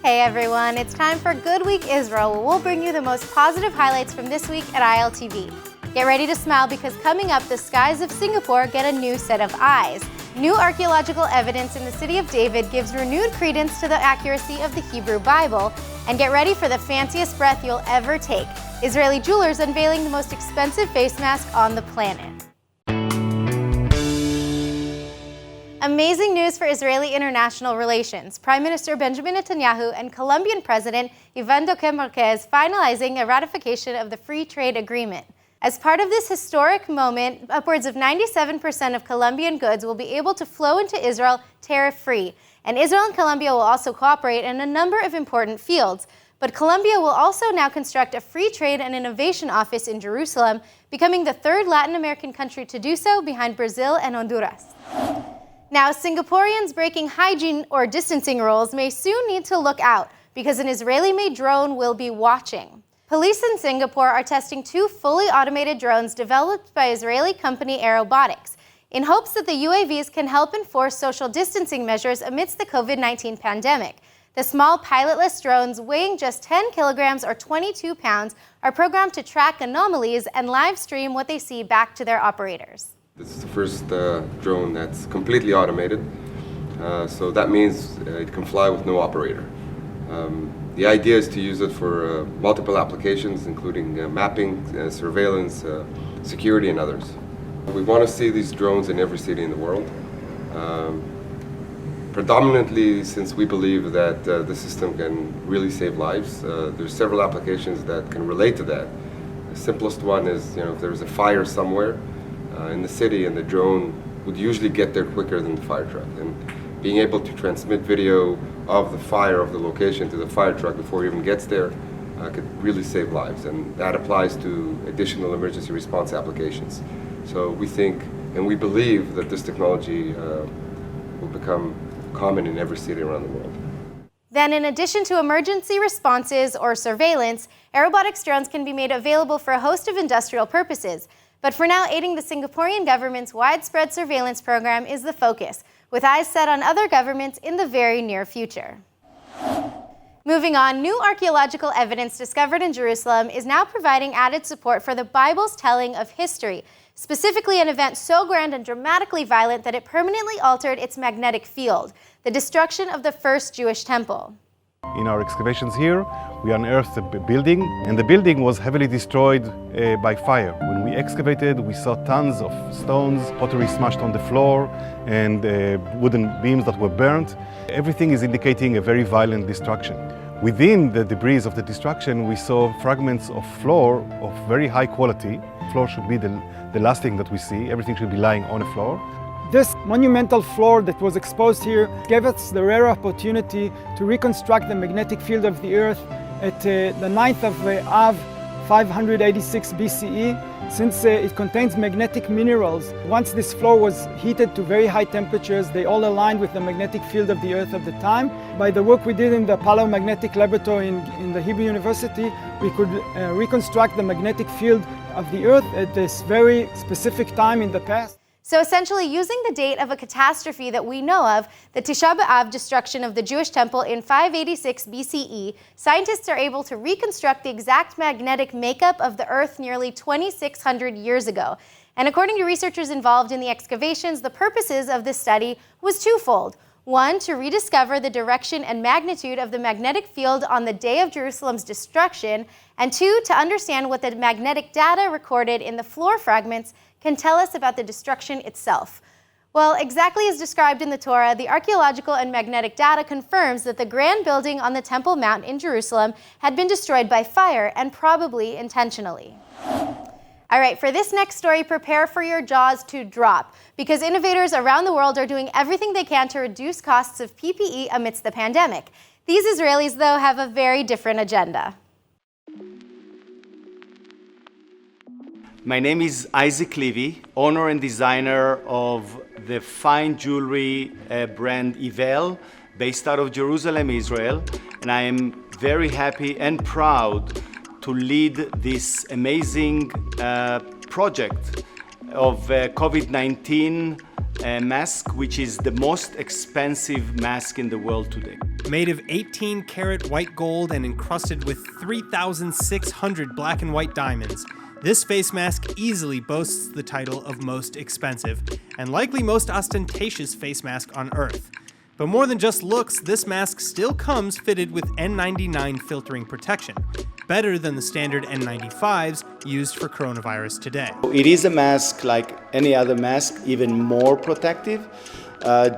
Hey everyone, it's time for Good Week Israel, where we'll bring you the most positive highlights from this week at ILTV. Get ready to smile because coming up, the skies of Singapore get a new set of eyes. New archaeological evidence in the city of David gives renewed credence to the accuracy of the Hebrew Bible. And get ready for the fanciest breath you'll ever take. Israeli jewelers unveiling the most expensive face mask on the planet. Amazing news for Israeli international relations. Prime Minister Benjamin Netanyahu and Colombian President Iván Duque Marquez finalizing a ratification of the Free Trade Agreement. As part of this historic moment, upwards of 97% of Colombian goods will be able to flow into Israel tariff-free. And Israel and Colombia will also cooperate in a number of important fields. But Colombia will also now construct a free trade and innovation office in Jerusalem, becoming the third Latin American country to do so behind Brazil and Honduras. Now, Singaporeans breaking hygiene or distancing rules may soon need to look out because an Israeli-made drone will be watching. Police in Singapore are testing two fully automated drones developed by Israeli company Aerobotics in hopes that the UAVs can help enforce social distancing measures amidst the COVID-19 pandemic. The small pilotless drones, weighing just 10 kilograms or 22 pounds, are programmed to track anomalies and live stream what they see back to their operators. This is the first drone that's completely automated, so that means it can fly with no operator. The idea is to use it for multiple applications, including mapping, surveillance, security, and others. We want to see these drones in every city in the world, predominantly since we believe that the system can really save lives. There's several applications that can relate to that. The simplest one is, if there's a fire somewhere in the city, and the drone would usually get there quicker than the fire truck. And being able to transmit video of the fire, of the location to the fire truck before it even gets there could really save lives. And that applies to additional emergency response applications. So we think and we believe that this technology will become common in every city around the world. Then, in addition to emergency responses or surveillance, Aerobotics drones can be made available for a host of industrial purposes. But for now, aiding the Singaporean government's widespread surveillance program is the focus, with eyes set on other governments in the very near future. Moving on, new archaeological evidence discovered in Jerusalem is now providing added support for the Bible's telling of history, specifically an event so grand and dramatically violent that it permanently altered its magnetic field, the destruction of the first Jewish temple. In our excavations here, we unearthed a building, and the building was heavily destroyed by fire. When we excavated, we saw tons of stones, pottery smashed on the floor, and wooden beams that were burnt. Everything is indicating a very violent destruction. Within the debris of the destruction, we saw fragments of floor of very high quality. Floor should be the last thing that we see. Everything should be lying on the floor. This monumental floor that was exposed here gave us the rare opportunity to reconstruct the magnetic field of the Earth at the 9th of Av, 586 BCE, since it contains magnetic minerals. Once this floor was heated to very high temperatures, they all aligned with the magnetic field of the Earth of the time. By the work we did in the Paleomagnetic Laboratory in the Hebrew University, we could reconstruct the magnetic field of the Earth at this very specific time in the past. So essentially, using the date of a catastrophe that we know of, the Tisha B'Av destruction of the Jewish temple in 586 BCE, scientists are able to reconstruct the exact magnetic makeup of the Earth nearly 2,600 years ago. And according to researchers involved in the excavations, the purposes of this study was twofold. One, to rediscover the direction and magnitude of the magnetic field on the day of Jerusalem's destruction, and two, to understand what the magnetic data recorded in the floor fragments can tell us about the destruction itself. Well, exactly as described in the Torah, the archaeological and magnetic data confirms that the grand building on the Temple Mount in Jerusalem had been destroyed by fire, and probably intentionally. All right, for this next story, prepare for your jaws to drop, because innovators around the world are doing everything they can to reduce costs of PPE amidst the pandemic. These Israelis, though, have a very different agenda. My name is Isaac Levy, owner and designer of the fine jewelry brand Ivel, based out of Jerusalem, Israel. And I am very happy and proud to lead this amazing project of COVID-19 mask, which is the most expensive mask in the world today. Made of 18-karat white gold and encrusted with 3,600 black and white diamonds, this face mask easily boasts the title of most expensive, and likely most ostentatious face mask on Earth. But more than just looks, this mask still comes fitted with N99 filtering protection, better than the standard N95s used for coronavirus today. It is a mask like any other mask, even more protective,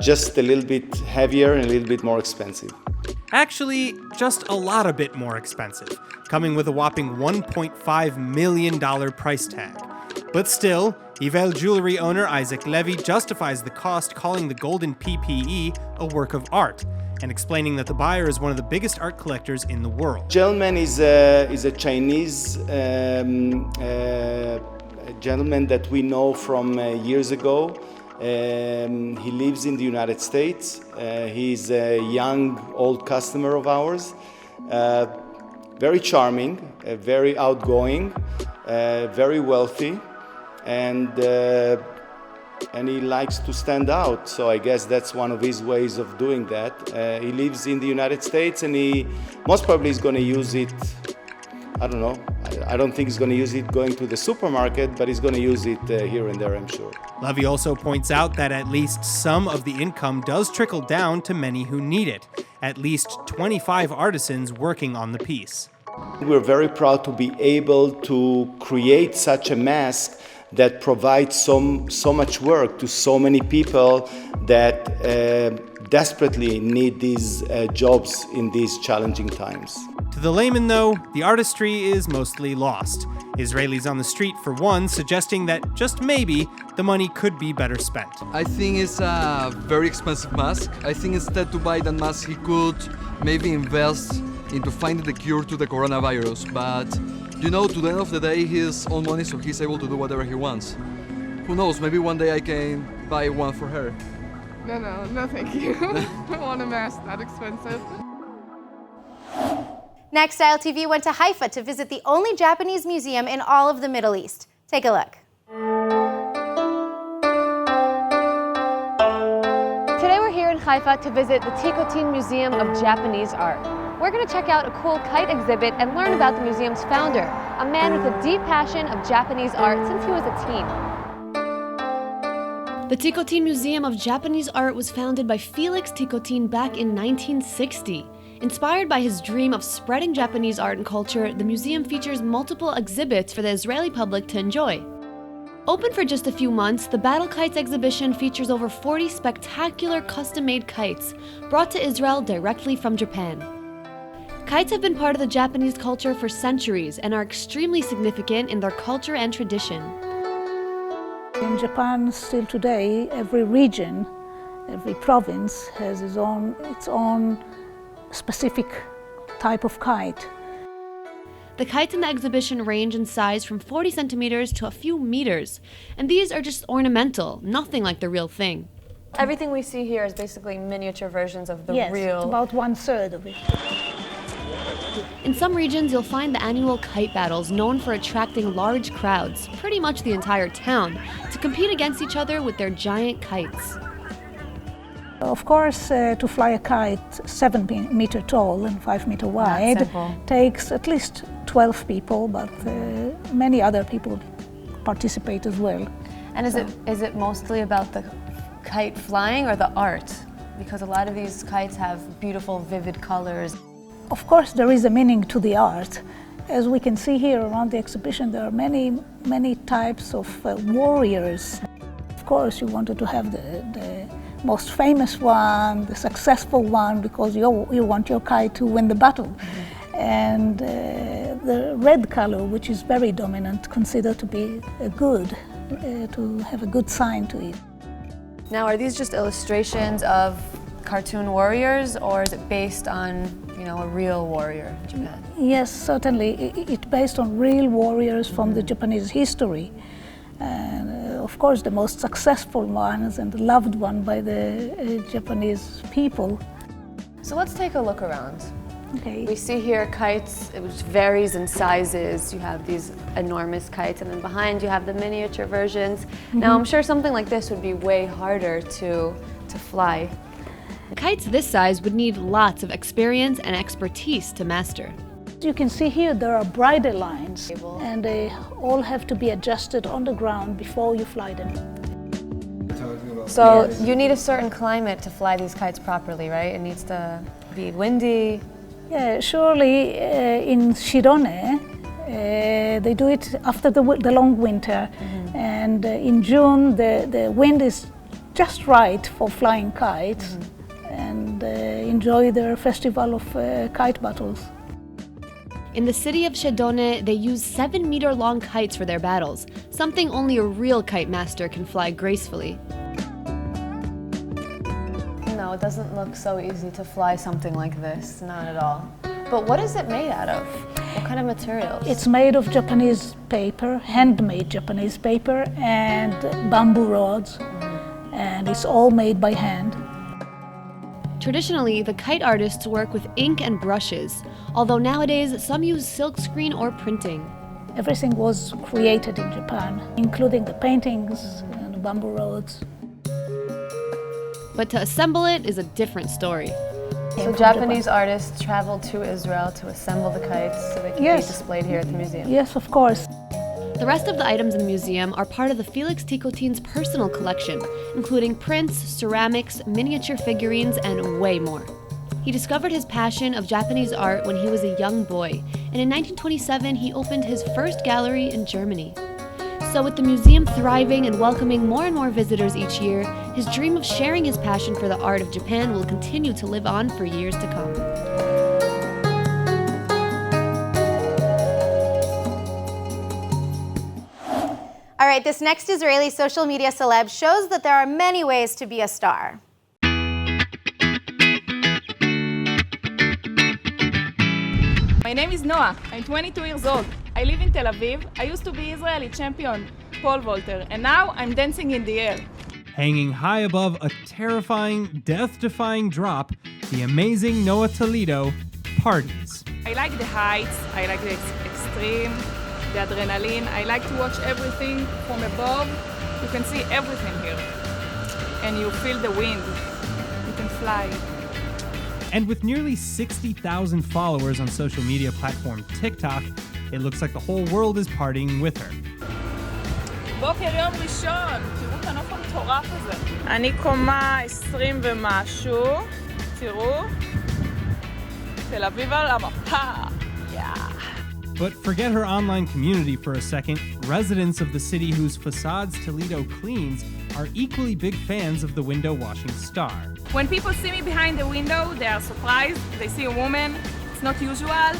just a little bit heavier and a little bit more expensive. Actually, just a bit more expensive, coming with a whopping $1.5 million price tag. But still, Ivel jewelry owner Isaac Levy justifies the cost, calling the golden PPE a work of art, and explaining that the buyer is one of the biggest art collectors in the world. Gentleman is a Chinese gentleman that we know from years ago. He lives in the United States. He's a young, old customer of ours. Very charming, very outgoing, very wealthy, and he likes to stand out. So I guess that's one of his ways of doing that. He lives in the United States, and he most probably is going to use it. I don't know. I don't think he's going to use it going to the supermarket, but he's going to use it here and there, I'm sure. Levy also points out that at least some of the income does trickle down to many who need it. At least 25 artisans working on the piece. We're very proud to be able to create such a mask that provides so much work to so many people that desperately need these jobs in these challenging times. To the layman, though, the artistry is mostly lost. Israelis on the street, for one, suggesting that just maybe the money could be better spent. I think it's a very expensive mask. I think instead to buy that mask, he could maybe invest into finding the cure to the coronavirus. But, you know, to the end of the day, his own money, so he's able to do whatever he wants. Who knows, maybe one day I can buy one for her. No, thank you. I don't want a mask that expensive. Next, ILTV went to Haifa to visit the only Japanese museum in all of the Middle East. Take a look. Today we're here in Haifa to visit the Tikotin Museum of Japanese Art. We're going to check out a cool kite exhibit and learn about the museum's founder, a man with a deep passion of Japanese art since he was a teen. The Tikotin Museum of Japanese Art was founded by Felix Tikotin back in 1960. Inspired by his dream of spreading Japanese art and culture, the museum features multiple exhibits for the Israeli public to enjoy. Open for just a few months, the Battle Kites exhibition features over 40 spectacular custom-made kites brought to Israel directly from Japan. Kites have been part of the Japanese culture for centuries and are extremely significant in their culture and tradition. In Japan, still today, every region, every province has its own specific type of kite. The kites in the exhibition range in size from 40 centimeters to a few meters, and these are just ornamental, nothing like the real thing. Everything we see here is basically miniature versions of the Yes, real. about 1/3 of it. In some regions, you'll find the annual kite battles known for attracting large crowds, pretty much the entire town, to compete against each other with their giant kites. Of course, to fly a kite 7-meter tall and 5-meter wide takes at least 12 people, but many other people participate as well. And is it mostly about the kite flying or the art? Because a lot of these kites have beautiful, vivid colors. Of course, there is a meaning to the art. As we can see here around the exhibition, there are many types of warriors. Of course, you wanted to have the most famous one, the successful one, because you want your kite to win the battle. Mm-hmm. And the red color, which is very dominant, considered to be good, to have a good sign to it. Now, are these just illustrations of cartoon warriors, or is it based on, a real warrior in Japan? Yes, certainly. It's based on real warriors from the Japanese history. And of course, the most successful ones and the loved one by the Japanese people. So let's take a look around. Okay. We see here kites, which varies in sizes. You have these enormous kites, and then behind you have the miniature versions. Mm-hmm. Now, I'm sure something like this would be way harder to fly. kites this size would need lots of experience and expertise to master. You can see here there are bridle lines, and they all have to be adjusted on the ground before you fly them. So you need a certain climate to fly these kites properly, right? It needs to be windy. Yeah, surely in Shirone, they do it after the long winter, and in June the wind is just right for flying kites, and enjoy their festival of kite battles. In the city of Shedone, they use 7-meter-long kites for their battles, something only a real kite master can fly gracefully. No, it doesn't look so easy to fly something like this, not at all. But what is it made out of? What kind of materials? It's made of Japanese paper, handmade Japanese paper, and bamboo rods, and it's all made by hand. Traditionally, the kite artists work with ink and brushes, although nowadays some use silkscreen or printing. Everything was created in Japan, including the paintings and the bamboo rods. But to assemble it is a different story. So Japanese artists traveled to Israel to assemble the kites so they can be displayed here at the museum? Yes, of course. The rest of the items in the museum are part of the Felix Tikotin's personal collection, including prints, ceramics, miniature figurines, and way more. He discovered his passion of Japanese art when he was a young boy, and in 1927 he opened his first gallery in Germany. So with the museum thriving and welcoming more and more visitors each year, his dream of sharing his passion for the art of Japan will continue to live on for years to come. All right, this next Israeli social media celeb shows that there are many ways to be a star. My name is Noah. I'm 22 years old. I live in Tel Aviv. I used to be Israeli champion pole vaulter, and now I'm dancing in the air. Hanging high above a terrifying, death-defying drop, the amazing Noah Toledo parties. I like the heights, I like the extreme, the adrenaline. I like to watch everything from above. You can see everything here. And you feel the wind. You can fly. And with nearly 60,000 followers on social media platform TikTok, it looks like the whole world is partying with her. בוקר יום ראשון, תראו את הנוף המטורף הזה. אני קומה 20 ומשהו, תראו, תל אביב על המפה. But forget her online community for a second. Residents of the city whose facades Toledo cleans are equally big fans of the window washing star. When people see me behind the window, they are surprised. They see a woman. It's not usual.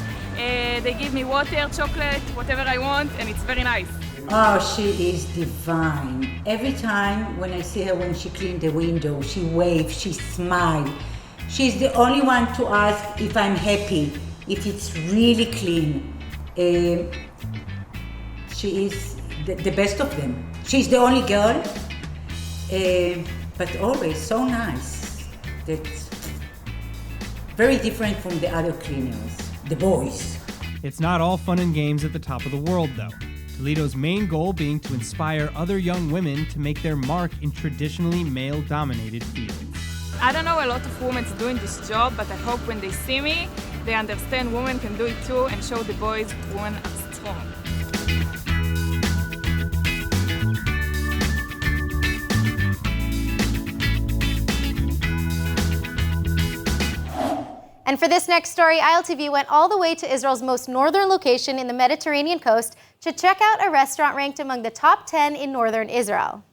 They give me water, chocolate, whatever I want, and it's very nice. Oh, she is divine. Every time when I see her when she cleans the window, she waves, she smiles. She's the only one to ask if I'm happy, if it's really clean. She is the best of them. She's the only girl, but always so nice. That's very different from the other cleaners, the boys. It's not all fun and games at the top of the world, though. Toledo's main goal being to inspire other young women to make their mark in traditionally male-dominated fields. I don't know a lot of women doing this job, but I hope when they see me, they understand women can do it too and show the boys women are strong. And for this next story, ILTV went all the way to Israel's most northern location in the Mediterranean coast to check out a restaurant ranked among the top 10 in northern Israel.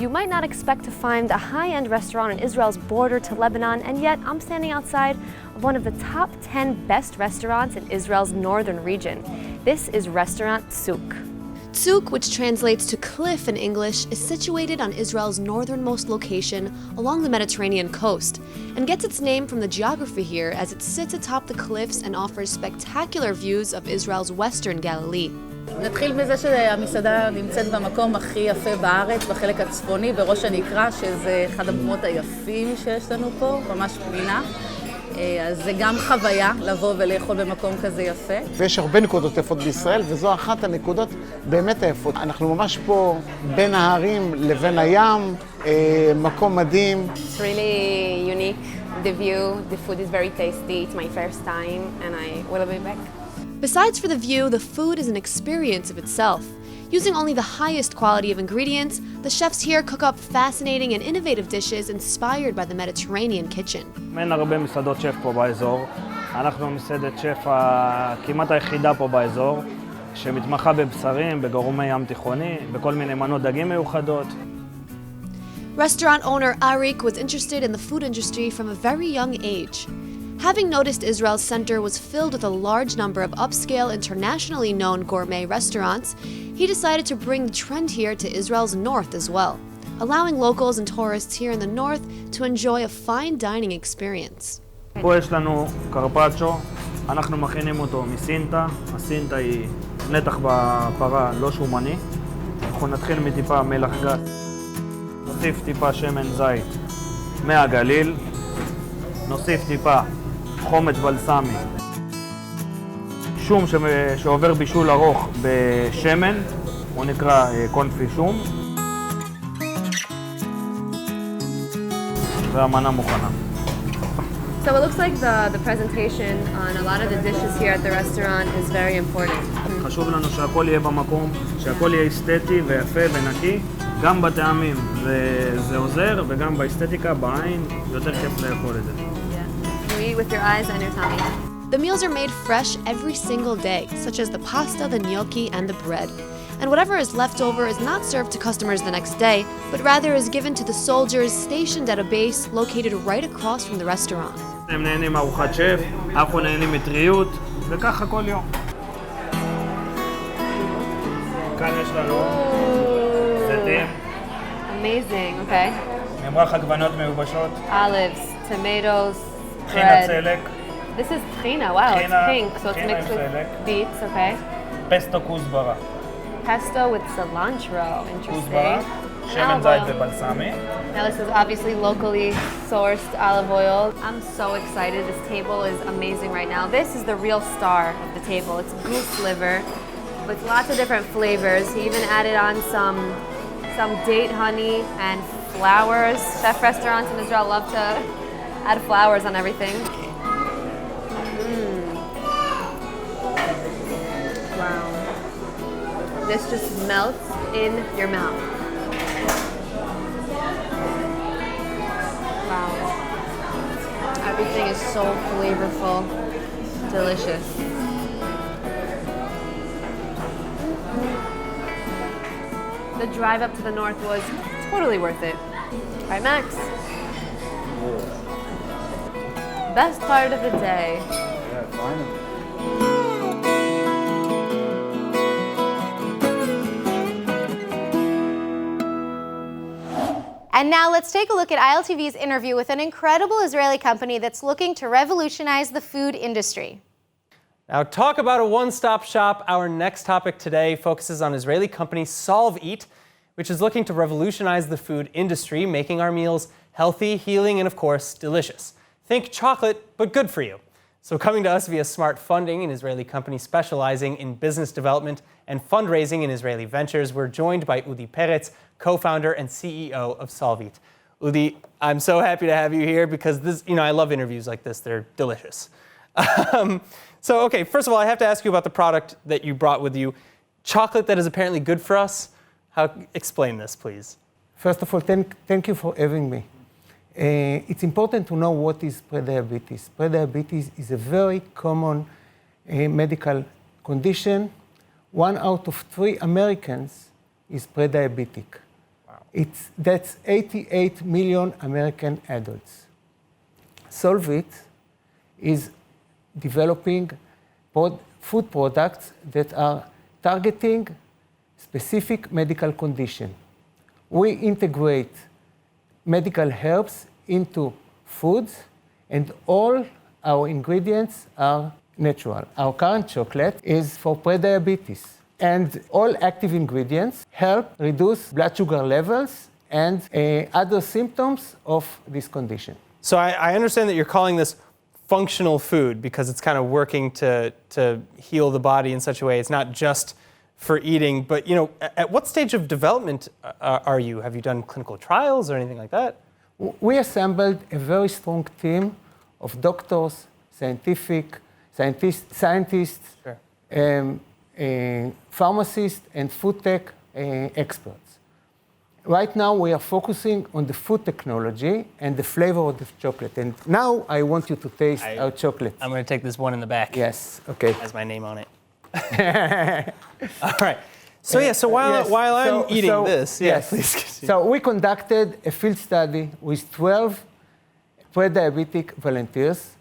You might not expect to find a high-end restaurant in Israel's border to Lebanon, and yet I'm standing outside of one of the top 10 best restaurants in Israel's northern region. This is restaurant Tzuk. Tzuk, which translates to cliff in English, is situated on Israel's northernmost location along the Mediterranean coast, and gets its name from the geography here as it sits atop the cliffs and offers spectacular views of Israel's western Galilee. נתחיל מזה שהמסעדה נמצאת במקום הכי יפה בארץ, בחלק הצפוני, בראש הנקרה, שזה אחד המקומות היפים שיש לנו פה, ממש פנינה. אז זה גם חוויה לבוא ולאכול במקום כזה יפה. ויש הרבה נקודות יפות בישראל, וזו אחת הנקודות באמת היפות. אנחנו ממש פה בין ההרים לבין הים, מקום מדהים. It's really unique, the view, the food is very tasty, it's my first time and I will be back. Besides for the view, the food is an experience of itself. Using only the highest quality of ingredients, the chefs here cook up fascinating and innovative dishes inspired by the Mediterranean kitchen. אין הרבה מסעדות שף פה באזור. אנחנו מסעדת שף כמעט היחידה פה באזור, שמתמחה בבשרים, בגורמי ים תיכוני, בכל מיני מנות דגים מיוחדות. Restaurant owner Arik was interested in the food industry from a very young age. Having noticed Israel's center was filled with a large number of upscale, internationally known gourmet restaurants, he decided to bring the trend here to Israel's north as well, allowing locals and tourists here in the north to enjoy a fine dining experience. פה יש לנו קרפצ'ו, אנחנו מכינים אותו מסינטה. הסינטה היא נתח בפרה לא שומני. אנחנו נתחיל מטיפה מלח גס, נוסיף טיפה שמן זית מהגליל, נוסיף טיפה חומץ בלסמי, שום שעובר בישול ארוך בשמן, הוא נקרא קונפי שום, והמנה מוכנה. So it looks like the presentation on a lot of the dishes here at the restaurant is very important. חשוב לנו שהכל יהיה במקום, שהכל יהיה אסתטי ויפה ונקי, גם בטעמים זה עוזר, וגם באסתטיקה, בעין, יותר כיף לאכול את זה. You eat with your eyes and your tummy. The meals are made fresh every single day, such as the pasta, the gnocchi, and the bread. And whatever is left over is not served to customers the next day, but rather is given to the soldiers stationed at a base located right across from the restaurant. הם נהנים מארוחת שף, אנחנו נהנים מטריות, וככה כל יום. כאן יש לנו זיתים. Amazing, okay. ממרח עגבניות מיובשות. Olives, tomatoes, טחינה bread. צלק. This is טחינה, wow, it's pink, so it's mixed with beets, okay. פסטו כוסברה. Pesto with cilantro, כוסברה, interesting. שמן זית ובלסמי. Now this is obviously locally sourced olive oil. I'm so excited. This table is amazing right now. This is the real star of the table. It's goose liver with lots of different flavors. He even added on some date honey and flowers. Chef restaurants in Israel love to add flowers on everything. Wow. This just melts in your mouth. Wow. Everything is so flavorful, delicious. The drive up to the north was totally worth it. Right, Max? Best part of the day. Yeah, finally. And now let's take a look at ILTV's interview with an incredible Israeli company that's looking to revolutionize the food industry. Now, talk about a one-stop shop. Our next topic today focuses on Israeli company Solve Eat, which is looking to revolutionize the food industry, making our meals healthy, healing, and of course, delicious. Think chocolate, but good for you. So coming to us via Smart Funding, an Israeli company specializing in business development and fundraising in Israeli ventures, we're joined by Udi Peretz, co-founder and CEO of Solve Eat. Udi, I'm so happy to have you here because this, I love interviews like this. They're delicious. So, okay, first of all, I have to ask you about the product that you brought with you. Chocolate that is apparently good for us. Explain this, please. First of all, thank you for having me. It's important to know what is prediabetes. Prediabetes is a very common medical condition. 1 out of 3 Americans is prediabetic. Wow. That's 88 million American adults. Solve It is developing food products that are targeting specific medical condition. We integrate medical herbs into foods, and all our ingredients are natural. Our current chocolate is for prediabetes, and all active ingredients help reduce blood sugar levels and other symptoms of this condition. So I understand that you're calling this functional food because it's kind of working to heal the body in such a way. It's not just for eating, but at what stage of development are you? Have you done clinical trials or anything like that? We assembled a very strong team of doctors, scientists, sure. Pharmacists, and food tech experts. Right now, we are focusing on the food technology and the flavor of the chocolate. And now I want you to taste our chocolate. I'm going to take this one in the back. Yes, okay. Has my name on it. All right. So while I'm eating this, please continue. So we conducted a field study with 12 pre-diabetic volunteers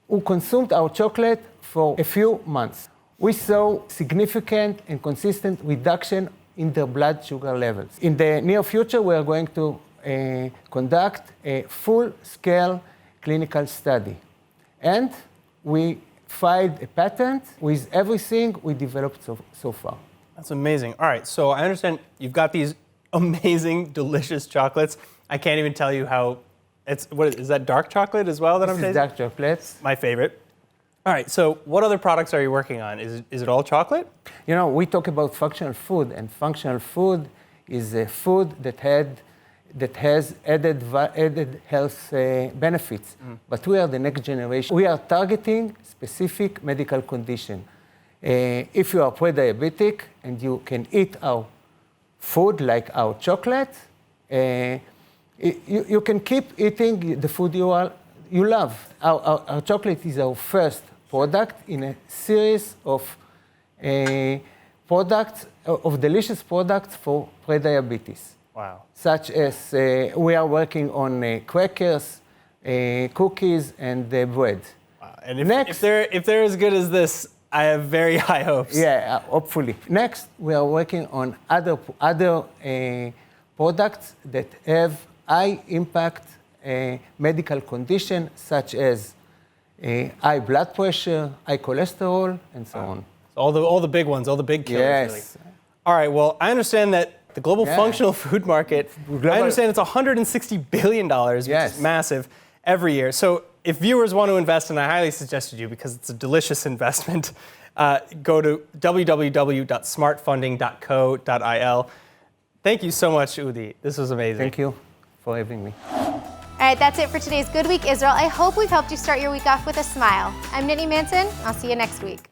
who consumed our chocolate for a few months. We saw significant and consistent reduction in their blood sugar levels. In the near future, we are going to conduct a full-scale clinical study. And we filed a patent with everything we developed so far. That's amazing. All right, so I understand you've got these amazing, delicious chocolates. I can't even tell you how what is that dark chocolate as well that I'm tasting? This is dark chocolate. My favorite. All right, so what other products are you working on? Is it all chocolate? We talk about functional food, and functional food is a food that has added health benefits. But we are the next generation. We are targeting specific medical condition. If you are pre-diabetic and you can eat our food like our chocolate, you can keep eating the food you love. Our chocolate is our first product in a series of delicious products for pre-diabetes. Wow. Such as we are working on crackers, cookies, and bread. Wow. And if they're as good as this, I have very high hopes. Yeah, hopefully. Next, we are working on other products that have high impact medical condition, such as high blood pressure, high cholesterol, and so on. All the big ones, all the big killers. Yes. Really. All right. Well, I understand that the global functional food market. I understand it's $160 billion, which is massive, every year. So if viewers want to invest, and I highly suggested you because it's a delicious investment, go to www.smartfunding.co.il. Thank you so much, Udi. This was amazing. Thank you for having me. All right, that's it for today's Good Week Israel. I hope we've helped you start your week off with a smile. I'm Nittany Manson. I'll see you next week.